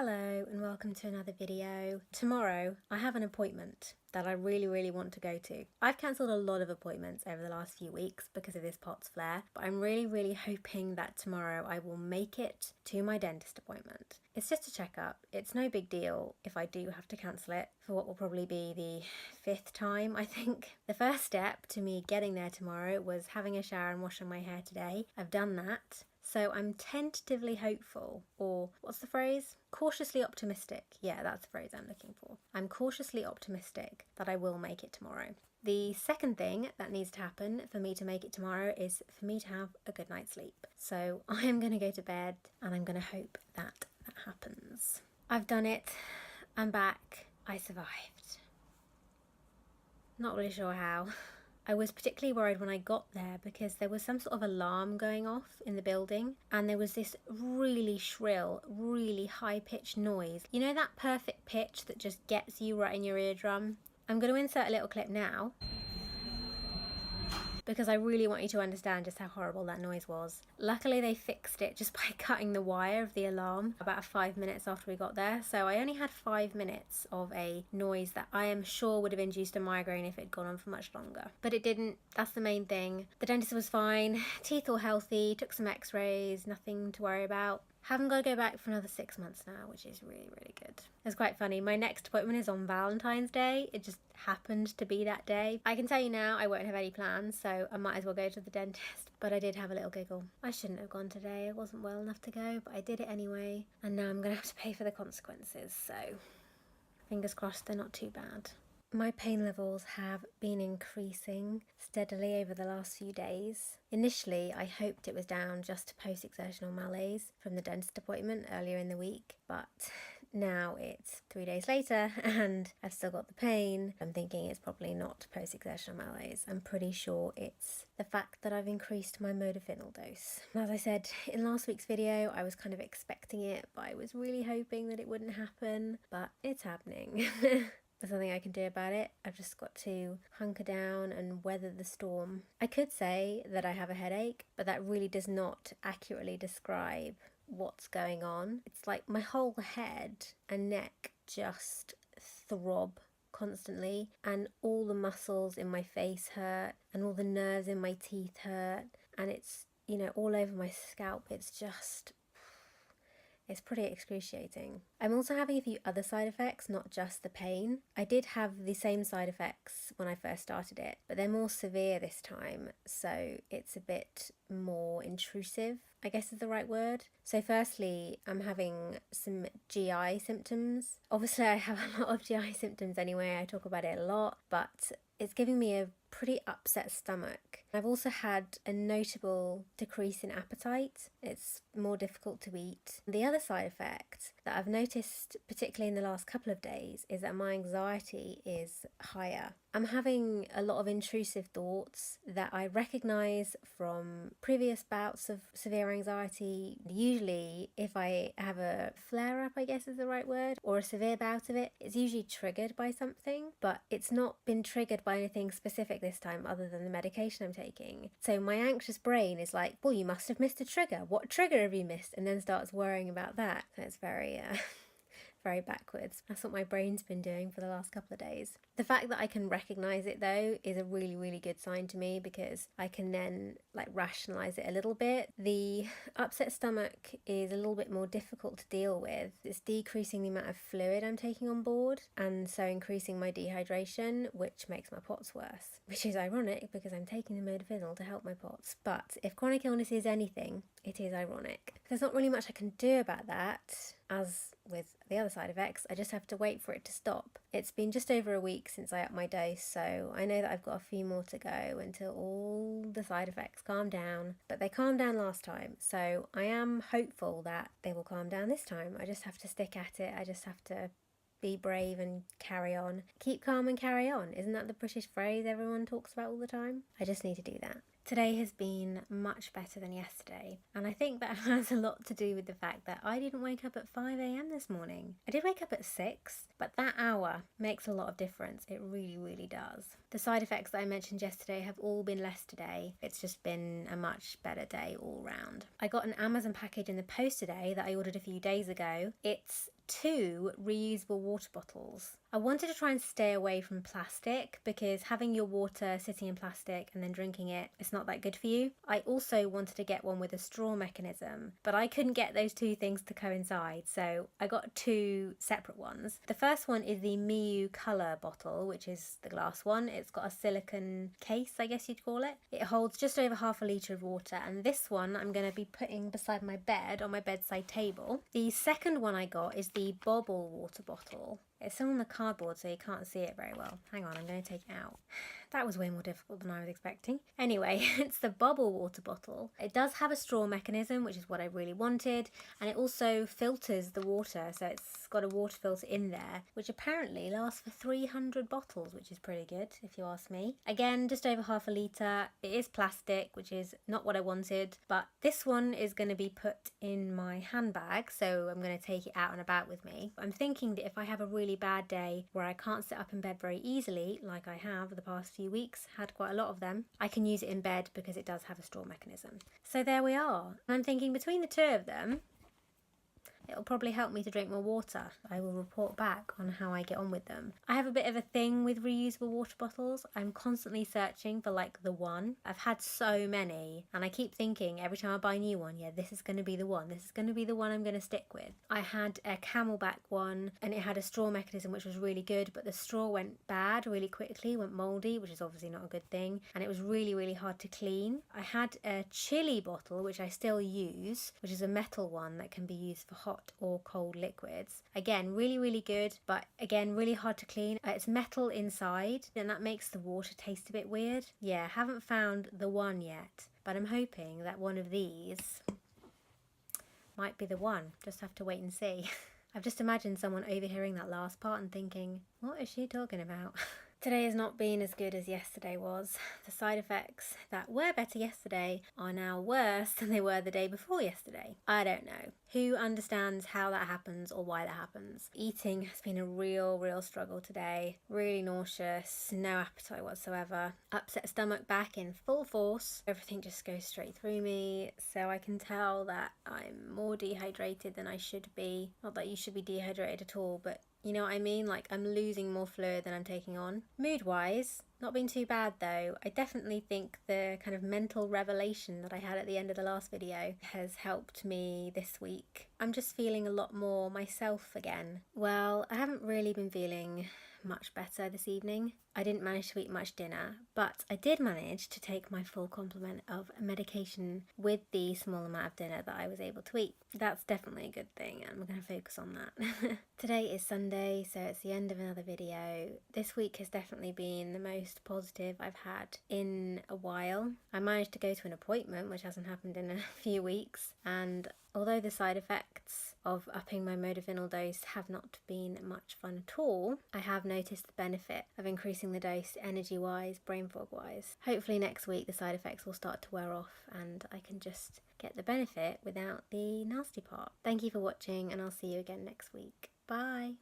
Hello and welcome to another video. Tomorrow I have an appointment that I really want to go to. I've cancelled a lot of appointments over the last few weeks because of this POTS flare, but I'm really hoping that tomorrow I will make it to my dentist appointment. It's just a checkup. It's no big deal if I do have to cancel it for what will probably be the 5th time, I think. The first step to me getting there tomorrow was having a shower and washing my hair today. I've done that. So I'm tentatively hopeful, or what's the phrase? Cautiously optimistic. Yeah, that's the phrase I'm looking for. I'm cautiously optimistic that I will make it tomorrow. The second thing that needs to happen for me to make it tomorrow is for me to have a good night's sleep. So I am going to go to bed and I'm going to hope that that happens. I've done it. I'm back. I survived. Not really sure how. I was particularly worried when I got there because there was some sort of alarm going off in the building and there was this really shrill, really high-pitched noise. You know that perfect pitch that just gets you right in your eardrum? I'm going to insert a little clip now because I really want you to understand just how horrible that noise was. Luckily they fixed it just by cutting the wire of the alarm about 5 minutes after we got there, so I only had 5 minutes of a noise that I am sure would have induced a migraine if it had gone on for much longer. But it didn't. That's the main thing. The dentist was fine, teeth all healthy, took some x-rays, nothing to worry about. Haven't got to go back for another 6 months now, which is really good. It's quite funny. My next appointment is on Valentine's Day. It just happened to be that day. I can tell you now I won't have any plans, so I might as well go to the dentist. But I did have a little giggle. I shouldn't have gone today. I wasn't well enough to go, but I did it anyway. And now I'm going to have to pay for the consequences, so fingers crossed they're not too bad. My pain levels have been increasing steadily over the last few days. Initially, I hoped it was down just to post-exertional malaise from the dentist appointment earlier in the week, but now it's 3 days later and I've still got the pain. I'm thinking it's probably not post-exertional malaise. I'm pretty sure it's the fact that I've increased my Modafinil dose. As I said in last week's video, I was kind of expecting it, but I was really hoping that it wouldn't happen, but it's happening. There's nothing I can do about it. I've just got to hunker down and weather the storm. I could say that I have a headache, but that really does not accurately describe what's going on. It's like my whole head and neck just throb constantly, and all the muscles in my face hurt and all the nerves in my teeth hurt, and it's, you know, all over my scalp. It's pretty excruciating. I'm also having a few other side effects, not just the pain. I did have the same side effects when I first started it, but they're more severe this time, so it's a bit more intrusive, I guess is the right word. So firstly, I'm having some GI symptoms. Obviously I have a lot of GI symptoms anyway, I talk about it a lot, but it's giving me a pretty upset stomach. I've also had a notable decrease in appetite. It's more difficult to eat. The other side effect that I've noticed, particularly in the last couple of days, is that my anxiety is higher. I'm having a lot of intrusive thoughts that I recognise from previous bouts of severe anxiety. Usually, if I have a flare-up, I guess is the right word, or a severe bout of it, it's usually triggered by something, but it's not been triggered by anything specific this time other than the medication I'm taking. So my anxious brain is like, well, you must have missed a trigger. What trigger have you missed? And then starts worrying about that. So it's very very backwards. That's what my brain's been doing for the last couple of days. The fact that I can recognise it though is a really good sign to me, because I can then rationalise it a little bit. The upset stomach is a little bit more difficult to deal with. It's decreasing the amount of fluid I'm taking on board, and so increasing my dehydration, which makes my POTS worse. Which is ironic because I'm taking the Modafinil to help my POTS. But if chronic illness is anything, it is ironic. There's not really much I can do about that. As with the other side effects, I just have to wait for it to stop. It's been just over a week since I upped my dose, so I know that I've got a few more to go until all the side effects calm down. But they calmed down last time, so I am hopeful that they will calm down this time. I just have to stick at it. I just have to be brave and carry on. Keep calm and carry on. Isn't that the British phrase everyone talks about all the time? I just need to do that. Today has been much better than yesterday, and I think that has a lot to do with the fact that I didn't wake up at 5 a.m. this morning. I did wake up at 6, but that hour makes a lot of difference. It really does. The side effects that I mentioned yesterday have all been less today. It's just been a much better day all round. I got an Amazon package in the post today that I ordered a few days ago. It's 2 reusable water bottles. I wanted to try and stay away from plastic because having your water sitting in plastic and then drinking it, it's not that good for you. I also wanted to get one with a straw mechanism, but I couldn't get those two things to coincide, so I got 2 separate ones. The first one is the Miu Colour bottle, which is the glass one. It's got a silicone case, I guess you'd call it. It holds just over half a litre of water, and this one I'm going to be putting beside my bed on my bedside table. The second one I got is the Bobble water bottle. It's still on the cardboard, so you can't see it very well. Hang on, I'm going to take it out. That was way more difficult than I was expecting. Anyway, it's the Bobble water bottle. It does have a straw mechanism, which is what I really wanted, and it also filters the water, so it's got a water filter in there, which apparently lasts for 300 bottles, which is pretty good, if you ask me. Again, just over half a litre. It is plastic, which is not what I wanted, but this one is going to be put in my handbag, so I'm going to take it out and about with me. I'm thinking that if I have a really bad day where I can't sit up in bed very easily, like I have the past few weeks, had quite a lot of them, I can use it in bed because it does have a straw mechanism. So there we are. And I'm thinking between the 2 of them, it'll probably help me to drink more water. I will report back on how I get on with them. I have a bit of a thing with reusable water bottles. I'm constantly searching for like the one. I've had so many and I keep thinking every time I buy a new one, yeah, this is going to be the one. This is going to be the one I'm going to stick with. I had a Camelback one and it had a straw mechanism which was really good, but the straw went bad really quickly, went mouldy, which is obviously not a good thing, and it was really, really hard to clean. I had a Chili bottle, which I still use, which is a metal one that can be used for hot or cold liquids. Again, really, really good, but again, really hard to clean. It's metal inside, and that makes the water taste a bit weird. Yeah, haven't found the one yet, but I'm hoping that one of these might be the one. Just have to wait and see. I've just imagined someone overhearing that last part and thinking, what is she talking about? Today has not been as good as yesterday was. The side effects that were better yesterday are now worse than they were the day before yesterday. I don't know. Who understands how that happens or why that happens? Eating has been a real struggle today. Really nauseous, no appetite whatsoever. Upset stomach back in full force. Everything just goes straight through me, so I can tell that I'm more dehydrated than I should be. Not that you should be dehydrated at all, but you know what I mean? Like, I'm losing more fluid than I'm taking on. Mood-wise, not been too bad though. I definitely think the kind of mental revelation that I had at the end of the last video has helped me this week. I'm just feeling a lot more myself again. Well, I haven't really been feeling much better this evening. I didn't manage to eat much dinner, but I did manage to take my full complement of medication with the small amount of dinner that I was able to eat. That's definitely a good thing, and we're going to focus on that. Today is Sunday, so it's the end of another video. This week has definitely been the most positive I've had in a while. I managed to go to an appointment, which hasn't happened in a few weeks, and although the side effects of upping my Modafinil dose have not been much fun at all, I have noticed the benefit of increasing the dose energy-wise, brain fog-wise. Hopefully next week the side effects will start to wear off and I can just get the benefit without the nasty part. Thank you for watching and I'll see you again next week. Bye!